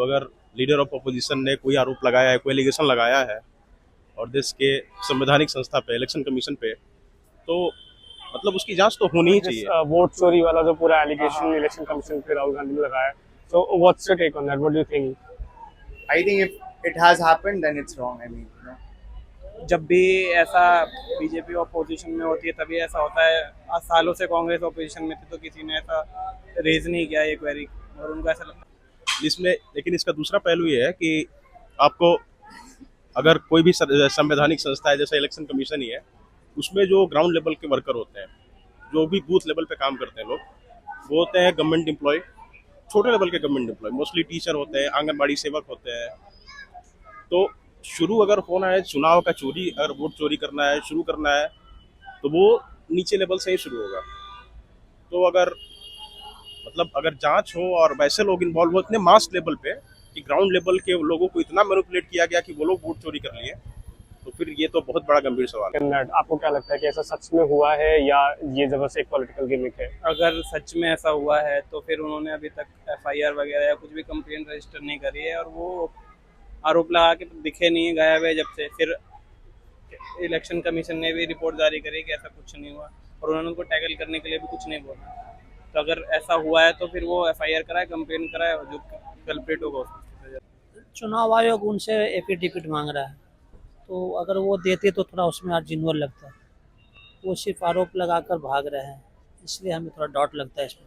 तो अगर leader of opposition ने कोई आरोप लगाया है, कोई एलिगेशन लगाया है और देश के संवैधानिक संस्था पे, इलेक्शन कमीशन पे, तो मतलब उसकी जांच तो होनी ही चाहिए। वोट चोरी वाला जो पूरा एलिगेशन इलेक्शन कमीशन पे राहुल गांधी ने लगाया, so what's your take on that? What do you think? I think if it has happened, then it's wrong. I mean, you know. जब भी ऐसा बीजेपी ऑपोजिशन में होती है तभी ऐसा होता है। आज सालों से कांग्रेस ऑपोजिशन में थी तो किसी ने ऐसा रेज नहीं किया ये क्वेरी, और उनको ऐसा लगता है। इसमें लेकिन इसका दूसरा पहलू ये है कि आपको अगर कोई भी संवैधानिक संस्था है जैसे इलेक्शन कमीशन ही है, उसमें जो ग्राउंड लेवल के वर्कर होते हैं, जो भी बूथ लेवल पे काम करते हैं लोग, वो होते हैं गवर्नमेंट एम्प्लॉय, छोटे लेवल के गवर्नमेंट एम्प्लॉय, मोस्टली टीचर होते हैं, आंगनबाड़ी सेवक होते हैं। तो शुरू अगर होना है चुनाव का चोरी, अगर वोट चोरी करना है, शुरू करना है, तो वो नीचे लेवल से ही शुरू होगा। तो अगर मतलब अगर जांच हो और वैसे लोग इन्वॉल्व हो इतने मास लेवल पे कि ग्राउंड लेवल के लोगों को इतना मैनिपुलेट किया गया कि वो लोग वोट चोरी कर लिए, तो फिर ये तो बहुत बड़ा गंभीर सवाल है। In that, आपको क्या लगता है कि ऐसा सच में हुआ है या ये जबरदस्त एक पॉलिटिकल गिमिक है? अगर सच में ऐसा हुआ है तो फिर उन्होंने अभी तक एफआईआर वगैरह या कुछ भी कंप्लेंट रजिस्टर नहीं करी है, और वो आरोप लगा के तो दिखे नहीं है, गायब है जब से। फिर इलेक्शन कमीशन ने भी रिपोर्ट जारी करी कि ऐसा कुछ नहीं हुआ, और उन्होंने उनको टैकल करने के लिए भी कुछ नहीं बोला। तो अगर ऐसा हुआ है तो फिर वो एफआईआर कराए, कंप्लेन कराए, और जो कल्प्रिट होगा उसको। चुनाव आयोग उनसे एफिडेविट मांग रहा है, तो अगर वो देते तो थोड़ा उसमें अर्जिनवल लगता। वो सिर्फ आरोप लगाकर भाग रहे हैं, इसलिए हमें थोड़ा डाउट लगता है इसमें।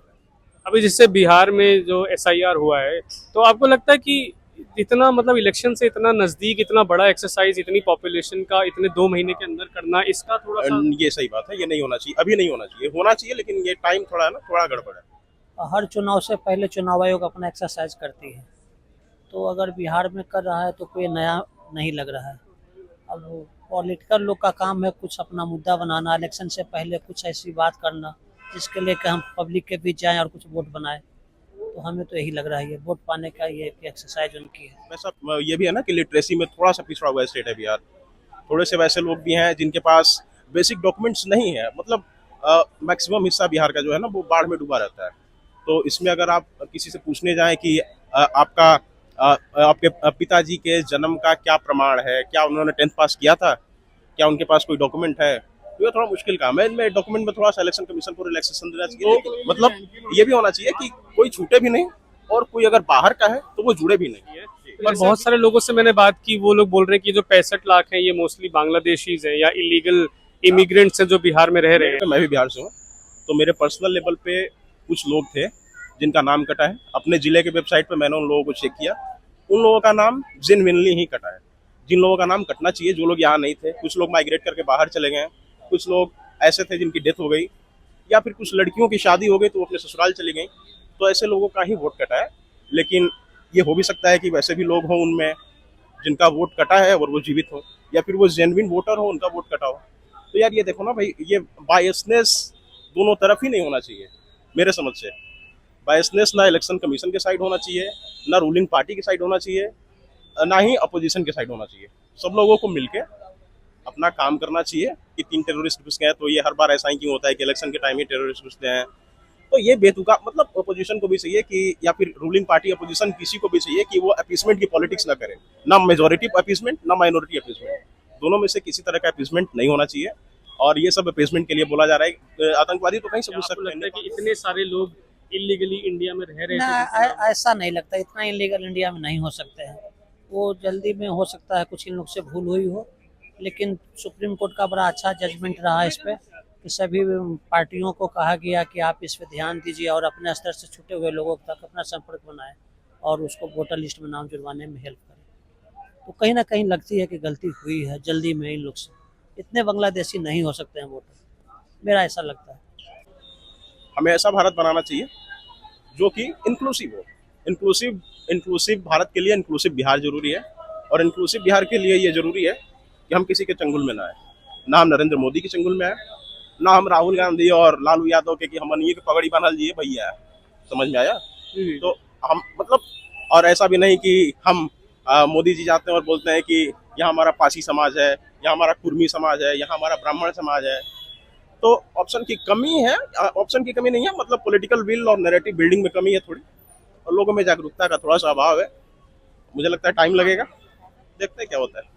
अभी जिससे बिहार में जो एसआईआर हुआ है, तो आपको लगता है कि इतना मतलब इलेक्शन से इतना नजदीक, इतना बड़ा एक्सरसाइज, इतनी पॉपुलेशन का इतने 2 महीने के अंदर करना, इसका थोड़ा सा ये सही बात है, ये नहीं होना चाहिए, अभी नहीं होना चाहिए, होना चाहिए लेकिन ये टाइम थोड़ा है ना, थोड़ा गड़बड़ है। हर चुनाव से पहले चुनाव आयोग अपना एक्सरसाइज करती है, तो अगर बिहार में कर रहा है तो कोई नया नहीं लग रहा है। अब पॉलिटिकल लोग का काम है कुछ अपना मुद्दा बनाना, इलेक्शन से पहले कुछ ऐसी बात करना जिसके लिए कि हम पब्लिक के बीच जाएं और कुछ वोट बनाएं। तो हमें तो यही लग रहा है ये वोट पाने का ये एक्सरसाइज उनकी है। वैसा ये भी है ना कि लिटरेसी में थोड़ा सा पिछड़ा हुआ स्टेट है बिहार। थोड़े से वैसे लोग भी हैं जिनके पास बेसिक डॉक्यूमेंट्स नहीं है, मतलब मैक्सिमम हिस्सा बिहार का जो है ना वो बाढ़ में डूबा रहता है। तो इसमें अगर आप किसी से पूछने जाएं कि आपके पिताजी के जन्म का क्या प्रमाण है, क्या उन्होंने 10th पास किया था, क्या उनके पास कोई डॉक्यूमेंट है, तो ये थोड़ा मुश्किल काम है। इनमें डॉक्यूमेंट में थोड़ा सा इलेक्शन कमीशन को रिलैक्सेशन देना चाहिए। तो मतलब ये भी होना चाहिए कि कोई छूटे भी नहीं, और कोई अगर बाहर का है तो वो जुड़े भी नहीं। पर बहुत सारे लोगों से मैंने बात की, वो लोग बोल रहे हैं कि जो 65 लाख हैं ये मोस्टली बांग्लादेशीज हैं या इलीगल इमिग्रेंट्स हैं जो बिहार में रह रहे हैं। मैं भी बिहार से हूँ, तो मेरे पर्सनल लेवल पे कुछ लोग थे जिनका नाम कटा है। अपने जिले के वेबसाइट पे मैंने उन लोगों को चेक किया, उन लोगों का नाम जेन्युइनली ही कटा है। जिन लोगों का नाम कटना चाहिए, जो लोग यहाँ नहीं थे, कुछ लोग माइग्रेट करके बाहर चले गए, कुछ लोग ऐसे थे जिनकी डेथ हो गई, या फिर कुछ लड़कियों की शादी हो गई तो वो अपने ससुराल चली गई, तो ऐसे लोगों का ही वोट कटा है। लेकिन ये हो भी सकता है कि वैसे भी लोग हों उनमें जिनका वोट कटा है और वो जीवित हो, या फिर वो जेन्युइन वोटर हो, उनका वोट कटा हो। तो यार ये देखो ना भाई, ये बायसनेस दोनों तरफ ही नहीं होना चाहिए मेरे समझ से। बायसनेस ना इलेक्शन कमीशन के साइड होना चाहिए, ना रूलिंग पार्टी के साइड होना चाहिए, ना ही अपोजिशन के साइड होना चाहिए। सब लोगों को मिलके अपना काम करना चाहिए। कि 3 टेररिस्ट घुस गए तो ये हर बार ऐसा ही क्यों होता है कि इलेक्शन के टाइम ही टेररिस्ट घुसते हैं, तो ये बेतुका, मतलब अपोजिशन को भी चाहिए कि, या फिर रूलिंग पार्टी अपोजिशन किसी को भी चाहिए कि वो अपीसमेंट की पॉलिटिक्स ना करे, ना मेजोरिटी अपीसमेंट ना माइनॉरिटी अपीसमेंट, दोनों में से किसी तरह का अपीसमेंट नहीं होना चाहिए। और ये सब अपीसमेंट के लिए बोला जा रहा है, आतंकवादी तो कहीं से घुस सकते हैं कि इतने सारे लोग इलीगली इंडिया में रह रहे ना हैं। ऐसा नहीं लगता, इतना इलीगल इंडिया में नहीं हो सकते हैं। वो जल्दी में हो सकता है कुछ इन लोग से भूल हुई हो, लेकिन सुप्रीम कोर्ट का बड़ा अच्छा जजमेंट रहा इस पे कि सभी पार्टियों को कहा गया कि आप इस पे ध्यान दीजिए और अपने स्तर से छूटे हुए लोगों तक अपना संपर्क बनाएं और उसको वोटर लिस्ट में नाम जुड़वाने में हेल्प करें। तो कहीं ना कहीं लगती है कि गलती हुई है जल्दी में इन लोग से। इतने बांग्लादेशी नहीं हो सकते हैं वोटर, मेरा ऐसा लगता है। हमें ऐसा भारत बनाना चाहिए जो कि इंक्लूसिव हो। इंक्लूसिव भारत के लिए इंक्लूसिव बिहार जरूरी है, और इंक्लूसिव बिहार के लिए ये जरूरी है कि हम किसी के चंगुल में ना आए, ना हम नरेंद्र मोदी के चंगुल में आए, ना हम राहुल गांधी और लालू यादव के कि हम अनिए के पगड़ी बांधल दिए भैया। समझ में आया? तो हम मतलब, और ऐसा भी नहीं कि हम मोदी जी जाते हैं और बोलते हैं कि यहाँ हमारा पासी समाज है, यहाँ हमारा कुर्मी समाज है, यहाँ हमारा ब्राह्मण समाज है। तो ऑप्शन की कमी है, ऑप्शन की कमी नहीं है, मतलब पॉलिटिकल विल और नैरेटिव बिल्डिंग में कमी है थोड़ी, और लोगों में जागरूकता का थोड़ा सा अभाव है। मुझे लगता है टाइम लगेगा, देखते हैं क्या होता है।